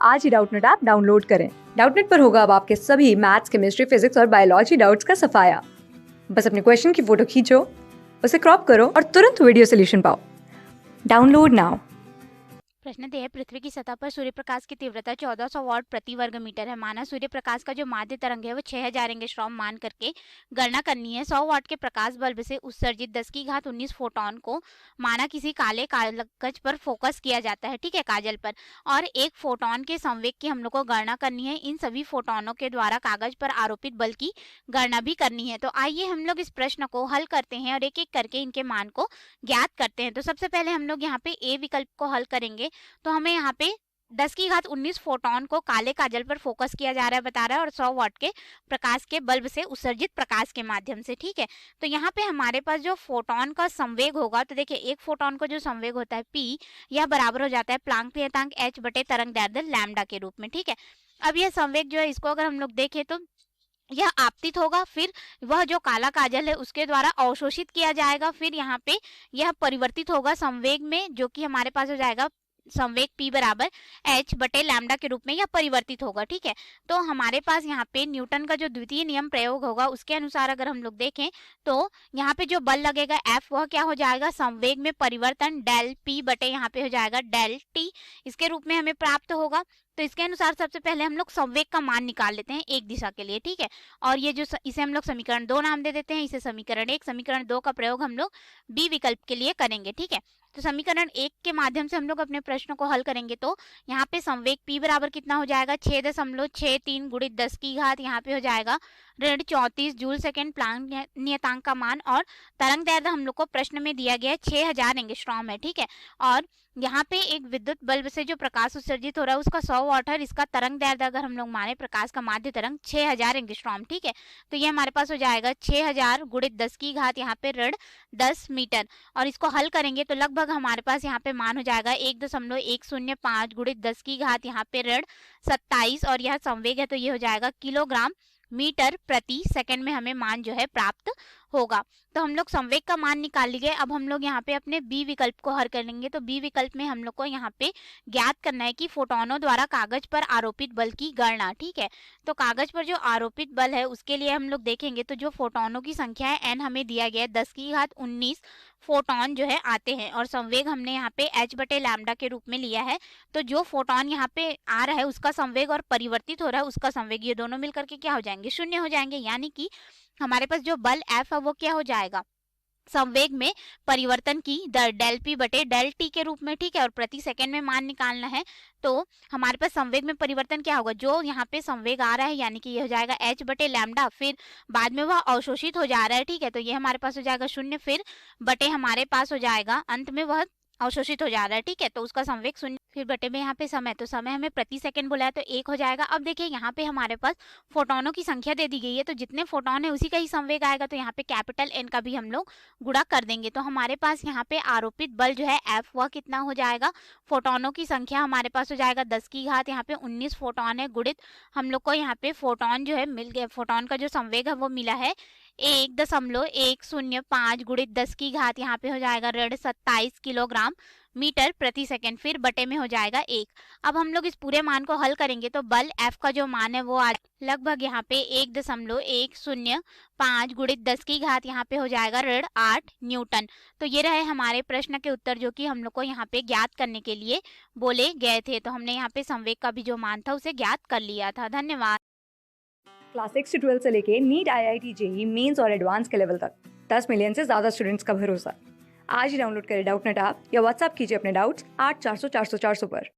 आज ही Doubtnut app download करें। Doubtnut पर होगा अब आपके सभी मैथ्स, केमिस्ट्री, फिजिक्स और बायोलॉजी डाउट्स का सफाया। बस अपने क्वेश्चन की फोटो खींचो, उसे क्रॉप करो और तुरंत वीडियो सोल्यूशन पाओ। Download now. प्रश्न है, पृथ्वी की सतह पर सूर्य प्रकाश की तीव्रता 1400 वाट प्रति वर्ग मीटर है। माना सूर्य प्रकाश का जो माध्य तरंग है वो 6000 एंगस्ट्रॉम मान करके गणना करनी है। 100 वाट के प्रकाश बल्ब से उत्सर्जित 10 की घात 19 फोटोन को माना किसी काले कागज पर फोकस किया जाता है, ठीक है, काजल पर, और एक फोटोन के संवेग की हम लोग को गणना करनी है। इन सभी फोटोनों के द्वारा कागज पर आरोपित बल की गणना भी करनी है। तो आइए हम लोग इस प्रश्न को हल करते हैं और एक एक करके इनके मान को ज्ञात करते हैं। तो सबसे पहले हम लोग यहाँ पे ए विकल्प को हल करेंगे। तो हमें यहाँ पे 10 की घात 19 फोटोन को काले काजल पर फोकस किया जा रहा है, बता रहा है, और 100 वाट के प्रकाश के बल्ब से उत्सर्जित प्रकाश के माध्यम से, ठीक है। तो यहाँ पे हमारे पास जो फोटोन का संवेग होगा, तो देखिए एक फोटोन का जो संवेग होता है पी, यह बराबर हो जाता है प्लांक नियतांक एच बटे तरंग दैर्ध्य लैम्डा के रूप में, ठीक है। अब यह संवेग जो है इसको अगर हम लोग देखें तो यह आपतित होगा, फिर वह जो काला काजल है उसके द्वारा अवशोषित किया जाएगा, फिर यहाँ पे यह परिवर्तित होगा संवेग में, जो कि हमारे पास हो जाएगा संवेग P बराबर H बटे लैम्डा के रूप में यह परिवर्तित होगा, ठीक है। तो हमारे पास यहाँ पे न्यूटन का जो द्वितीय नियम प्रयोग होगा उसके अनुसार अगर हम लोग देखें तो यहाँ पे जो बल लगेगा F वह क्या हो जाएगा, संवेग में परिवर्तन डेल P बटे यहाँ पे हो जाएगा डेल T, इसके रूप में हमें प्राप्त होगा। तो इसके अनुसार सबसे पहले हम लोग संवेग का मान निकाल लेते हैं एक दिशा के लिए, ठीक है। और ये जो इसे हम लोग समीकरण 2 नाम दे देते हैं, इसे समीकरण 1, समीकरण 2 का प्रयोग हम लोग बी विकल्प के लिए करेंगे, ठीक है। तो समीकरण 1 के माध्यम से हम लोग अपने प्रश्न को हल करेंगे। तो यहाँ पे संवेग P बराबर कितना हो जाएगा, 6.63 गुणित 10 की घात यहाँ पे हो जाएगा ऋण 34 जूल सेकेंड प्लांक नियतांक का मान, और तरंग दैर्ध्य हम लोग को प्रश्न में दिया गया है 6000 एंगस्ट्रॉम है, ठीक है। और यहाँ पे एक विद्युत बल्ब से जो प्रकाश उत्सर्जित हो रहा है उसका 100 वाट है, इसका तरंग दैर्ध्य अगर हम लोग माने प्रकाश का माध्य तरंग 6000 एंगस्ट्रॉम, ठीक है। तो ये हमारे पास हो जाएगा 6000 गुणित 10 की घात यहाँ पे ऋण 10 मीटर, और इसको हल करेंगे तो लगभग हमारे पास यहाँ पे मान हो जाएगा 1.105 गुणित 10 की घात यहाँ पे ऋण 27, और यह संवेग है तो ये हो जाएगा किलोग्राम मीटर प्रति सेकंड में हमें मान जो है प्राप्त होगा। तो हम लोग संवेग का मान निकाल लिए। अब हम लोग यहाँ पे अपने बी विकल्प को हल कर लेंगे। तो बी विकल्प में हम लोग को यहाँ पे ज्ञात करना है कि फोटोनों द्वारा कागज पर आरोपित बल की गणना, ठीक है। तो कागज पर जो आरोपित बल है उसके लिए हम लोग देखेंगे तो जो फोटोनों की संख्या है एन हमें दिया गया है, 10 की घात 19 फोटोन जो है आते हैं, और संवेग हमने यहाँ पे एच बटे लैम्डा के रूप में लिया है। तो जो फोटोन यहाँ पे आ रहा है उसका संवेग और परिवर्तित हो रहा है उसका संवेग, ये दोनों मिलकर के क्या हो जाएंगे, शून्य हो जाएंगे। यानी कि हमारे पास जो बल F है वो क्या हो जाएगा, संवेग में परिवर्तन की दर डेल पी बटे डेल टी के रूप में, ठीक है। और प्रति सेकंड में मान निकालना है तो हमारे पास संवेग में परिवर्तन क्या होगा, जो यहाँ पे संवेग आ रहा है यानी कि ये हो जाएगा एच बटे लैम्डा, फिर बाद में वह अवशोषित हो जा रहा है, ठीक है। तो ये हमारे पास हो जाएगा शून्य, फिर बटे हमारे पास हो जाएगा अंत में वह अवशोषित हो जा रहा है, ठीक है। तो उसका संवेग शून्य, फिर बटे में यहाँ पे समय, तो समय हमें प्रति सेकंड बोला है तो 1 हो जाएगा। अब देखिए यहाँ पे हमारे पास फोटोनों की संख्या दे दी गई है, तो जितने फोटोन है उसी का ही संवेग आएगा, तो यहाँ पे कैपिटल एन का भी हम लोग गुणा कर देंगे। तो हमारे पास यहाँ पे आरोपित बल जो है एफ वह कितना हो जाएगा, फोटोनों की संख्या हमारे पास हो जाएगा 10 की घात यहाँ पे 19 फोटोन है, गुणित हम लोग को यहाँ पे फोटोन जो है मिल गया, फोटोन का जो संवेग है वो मिला है 1.105 गुणित 10 की घात यहाँ पे हो जाएगा ऋण 27 किलोग्राम मीटर प्रति सेकंड, फिर बटे में हो जाएगा 1। अब हम लोग इस पूरे मान को हल करेंगे तो बल F का जो मान है वो आज लगभग यहाँ पे 1.105 गुणित 10 की घात यहाँ पे हो जाएगा ऋण 8 न्यूटन। तो ये रहे हमारे प्रश्न के उत्तर जो कि हम लोग को यहाँ पे ज्ञात करने के लिए बोले गए थे। तो हमने यहाँ पे संवेग का भी जो मान था उसे ज्ञात कर लिया था। धन्यवाद। क्लास 6 से 12 से लेके नीट, IIT, JEE मेंस और एडवांस के लेवल तक 10 मिलियन से ज्यादा स्टूडेंट्स का भरोसा। आज ही डाउनलोड करें डाउटनेट ऐप या व्हाट्सएप कीजिए अपने डाउट्स 8400 400 400 पर।